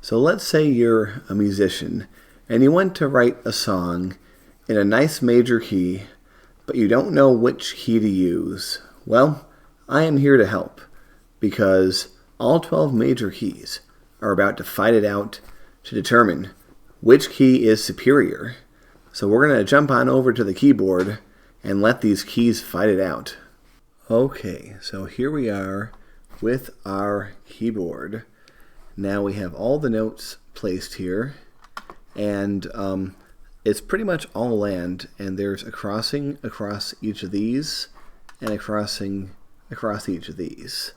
So let's say you're a musician and you want to write a song in a nice major key, but you don't know which key to use. Well, I am here to help because all 12 major keys are about to fight it out to determine which key is superior. So we're going to jump on over to the keyboard and let these keys fight it out. Okay, so here we are with our keyboard. Now we have all the notes placed here, and it's pretty much all land, and there's a crossing across each of these, and a crossing across each of these.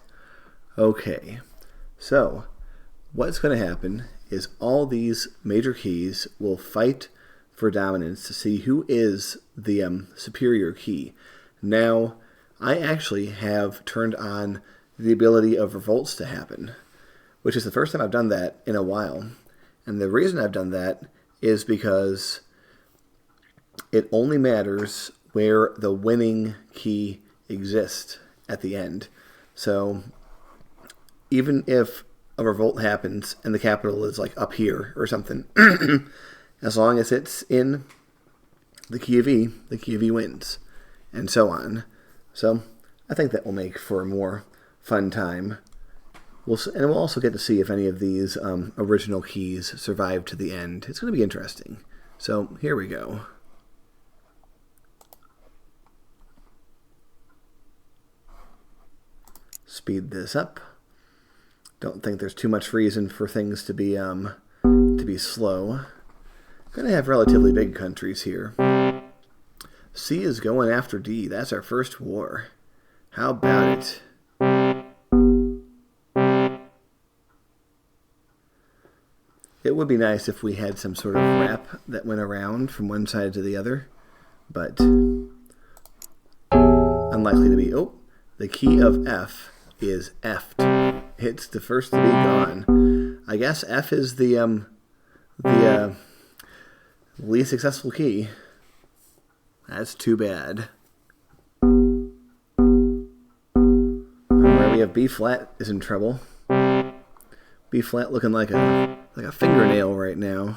Okay, so what's going to happen is all these major keys will fight for dominance to see who is the superior key. Now, I actually have turned on the ability of revolts to happen, which is the first time I've done that in a while. And the reason I've done that is because it only matters where the winning key exists at the end. So even if a revolt happens and the capital is like up here or something, as long as it's in the key of E wins, and so on. So I think that will make for a more fun time. We'll also get to see if any of these original keys survive to the end. It's going to be interesting. So here we go. Speed this up. Don't think there's too much reason for things to be slow. Going to have relatively big countries here. C is going after D. That's our first war. How about it? It would be nice if we had some sort of wrap that went around from one side to the other, but unlikely to be. Oh, the key of F is F'd. It's the first to be gone. I guess F is the least successful key. That's too bad. Alright, we have B flat is in trouble. B flat looking like a fingernail right now.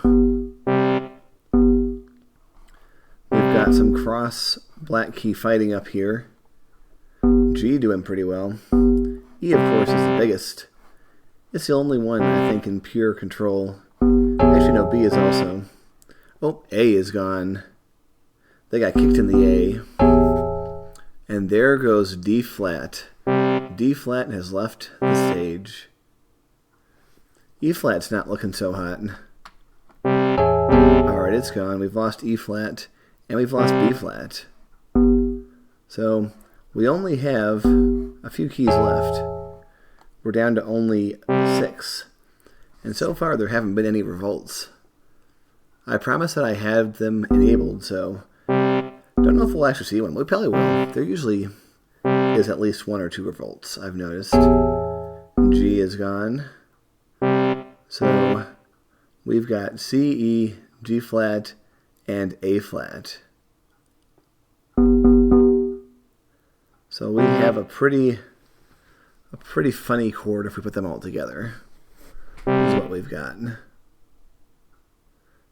We've got some cross black key fighting up here. G doing pretty well. E, of course, is the biggest. It's the only one, I think, in pure control. Actually, no, B is also. Oh, A is gone. They got kicked in the A. And there goes D flat. D flat has left the stage. E flat's not looking so hot. Alright, it's gone. We've lost E flat, and we've lost B flat. So, we only have a few keys left. We're down to only 6. And so far, there haven't been any revolts. I promise that I have them enabled, so don't know if we'll actually see one. We probably will. There usually is at least 1 or 2 revolts, I've noticed. G is gone. So we've got C, E, G flat, and A flat. So we have a pretty funny chord if we put them all together. This is what we've got.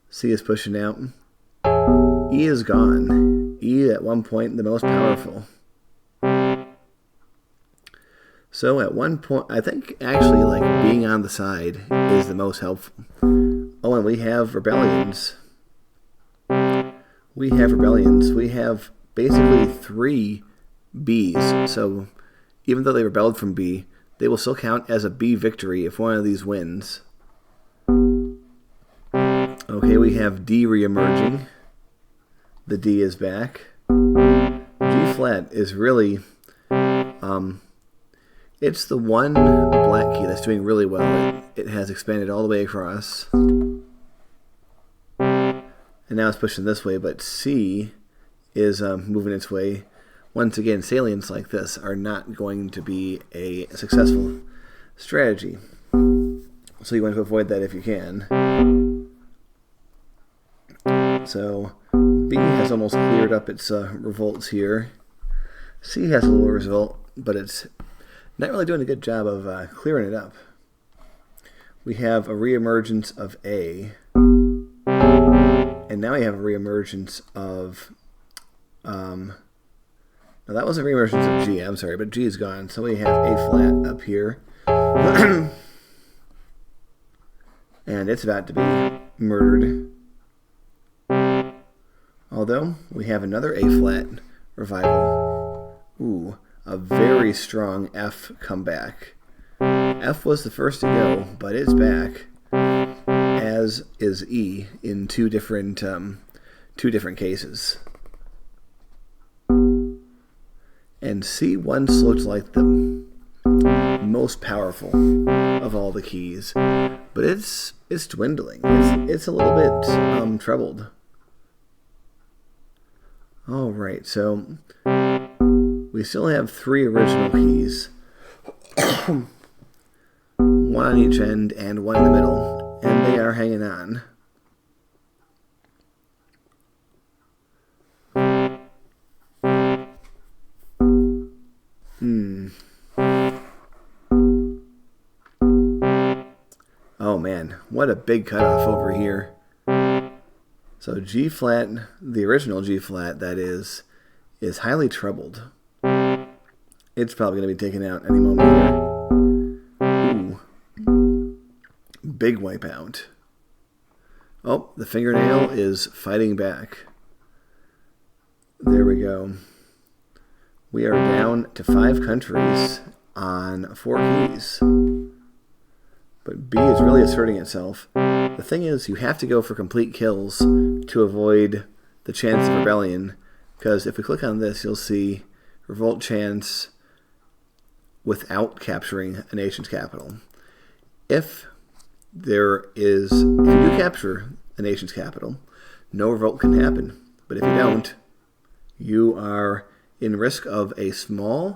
C is pushing out. E is gone. E at one point the most powerful. So at one point, I think actually like being on the side is the most helpful. Oh, and we have rebellions. We have basically 3 Bs. So even though they rebelled from B, they will still count as a B victory if one of these wins. Okay, we have D re-emerging. The D is back. G flat is really, it's the one black key that's doing really well. It has expanded all the way across. And now it's pushing this way, but C is moving its way. Once again, salients like this are not going to be a successful strategy. So you want to avoid that if you can. So B has almost cleared up its revolts here. C has a little result, but it's not really doing a good job of clearing it up. we have a reemergence of A. And now we have a reemergence of... no, that was a reemergence of G, I'm sorry, but G is gone. So we have A flat up here. And it's about to be murdered. Although, we have another A flat revival. Ooh, a very strong F comeback. F was the first to go, but it's back. As is E in two different cases. And C once looked like the most powerful of all the keys, but it's dwindling. It's a little bit troubled. All right, so we still have 3 original keys, 1 on each end and 1 in the middle, and they are hanging on. Oh man, what a big cutoff over here. So G flat, the original G flat, that is highly troubled. It's probably going to be taken out any moment here. Ooh. Big wipeout. Oh, the fingernail is fighting back. There we go. We are down to 5 countries on 4 keys. But B is really asserting itself. The thing is, you have to go for complete kills to avoid the chance of rebellion. Because if we click on this, you'll see revolt chance without capturing a nation's capital. If you do capture a nation's capital, no revolt can happen. But if you don't, you are in risk of a small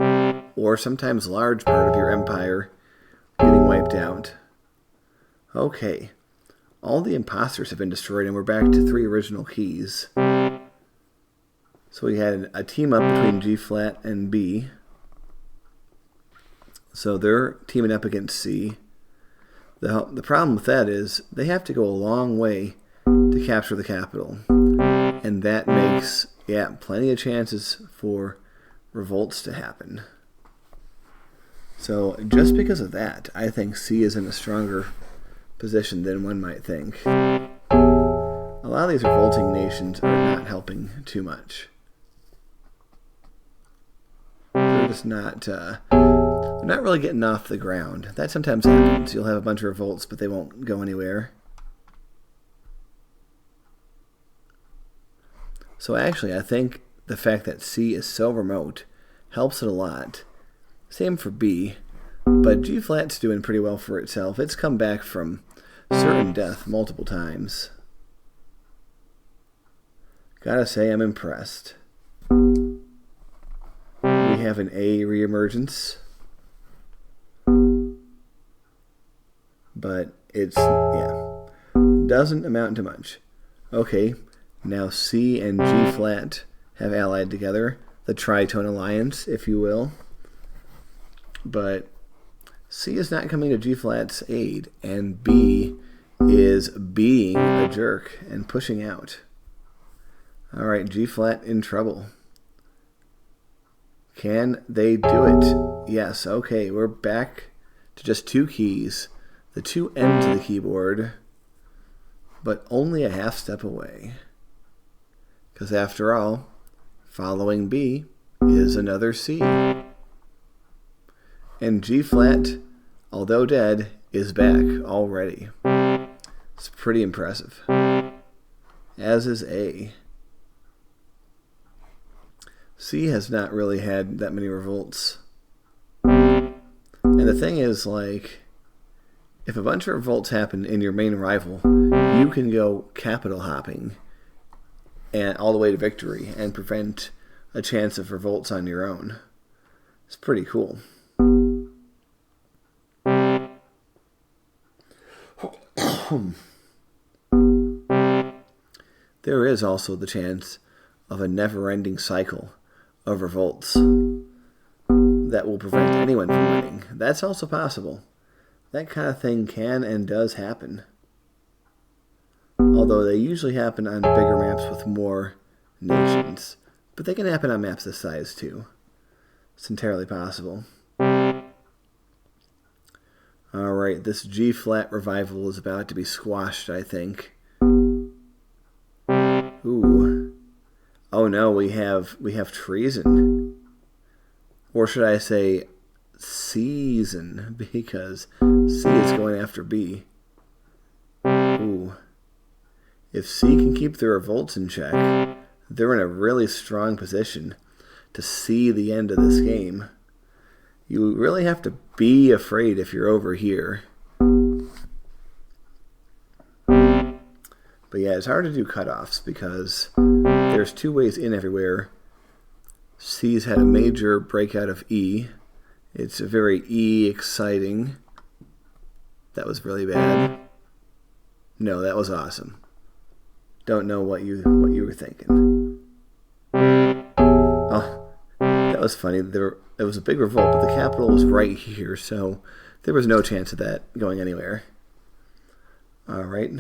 or sometimes large part of your empire getting wiped out. Okay, all the imposters have been destroyed and we're back to 3 original keys. So we had a team up between G flat and B. So they're teaming up against C. The problem with that is they have to go a long way to capture the capital. And that makes, plenty of chances for revolts to happen. So just because of that, I think C is in a stronger position than one might think. A lot of these revolting nations are not helping too much. They're just not, they're not really getting off the ground. That sometimes happens. You'll have a bunch of revolts, but they won't go anywhere. So actually, I think the fact that C is so remote helps it a lot. Same for B. But G flat's doing pretty well for itself. It's come back from certain death multiple times. Gotta say, I'm impressed. We have an A reemergence. But it's, doesn't amount to much. Okay, now C and G flat have allied together. The Tritone Alliance, if you will. But C is not coming to G flat's aid, and B is being a jerk and pushing out. All right, G flat in trouble. Can they do it? Yes, okay, we're back to just 2 keys, the 2 ends of the keyboard, but only a half step away. Because after all, following B is another C. And G flat, although dead, is back already. It's pretty impressive. As is A. C has not really had that many revolts. And the thing is, like, if a bunch of revolts happen in your main rival, you can go capital hopping and all the way to victory and prevent a chance of revolts on your own. It's pretty cool. There is also the chance of a never-ending cycle of revolts that will prevent anyone from winning. That's also possible. that kind of thing can and does happen. Although they usually happen on bigger maps with more nations. But they can happen on maps this size too. It's entirely possible. Alright, this G-flat revival is about to be squashed, I think. Ooh. Oh no, we have treason. Or should I say season, because C is going after B. Ooh. If C can keep the revolts in check, they're in a really strong position to see the end of this game. You really have to be afraid if you're over here. But yeah, it's hard to do cutoffs because there's two ways in everywhere. C's had a major breakout of E. It's a very E exciting. That was really bad. No, that was awesome. Don't know what you were thinking. Oh, that was funny. It was a big revolt, but the capital was right here, so there was no chance of that going anywhere. All right.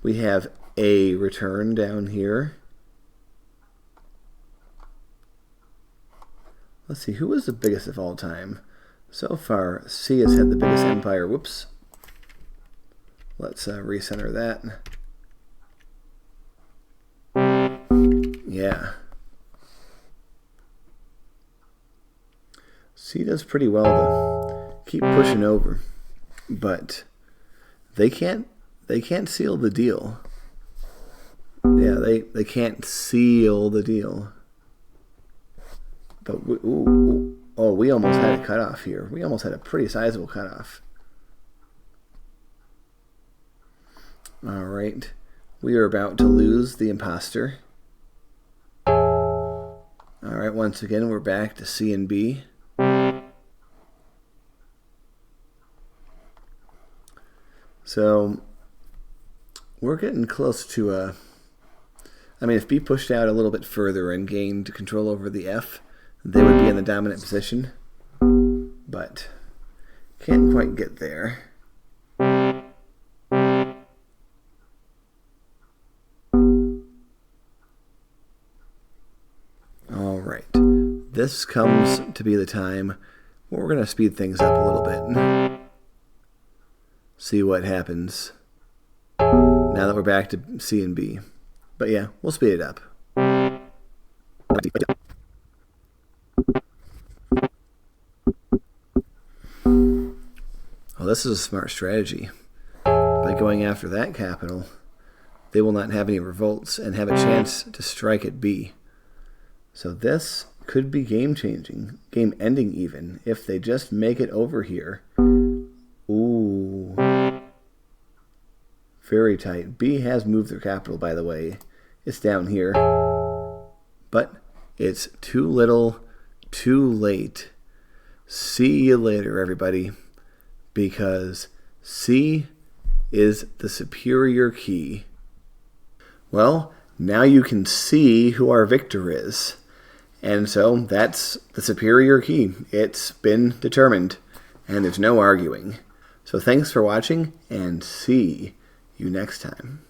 We have A return down here. Let's see, who was the biggest of all time? So far, C has had the biggest empire. Whoops. Let's recenter that. Yeah. C does pretty well to keep pushing over, but they can't seal the deal. Yeah, they can't seal the deal. But we almost had a cutoff here. We almost had a pretty sizable cutoff. All right, we are about to lose the imposter. All right, once again we're back to C and B. So we're getting close to a. I mean, if B pushed out a little bit further and gained control over the F, they would be in the dominant position, but can't quite get there. All right, this comes to be the time where we're going to speed things up a little bit and see what happens now that we're back to C and B. But yeah, we'll speed it up. Well, this is a smart strategy. By going after that capital, they will not have any revolts and have a chance to strike at B. So this could be game-changing, game-ending even, if they just make it over here. Ooh. Very tight. B has moved their capital, by the way. It's down here. But it's too little, too late. See you later, everybody. Because C is the superior key. Well, now you can see who our victor is. And so that's the superior key. It's been determined, and there's no arguing. So thanks for watching, and see you next time.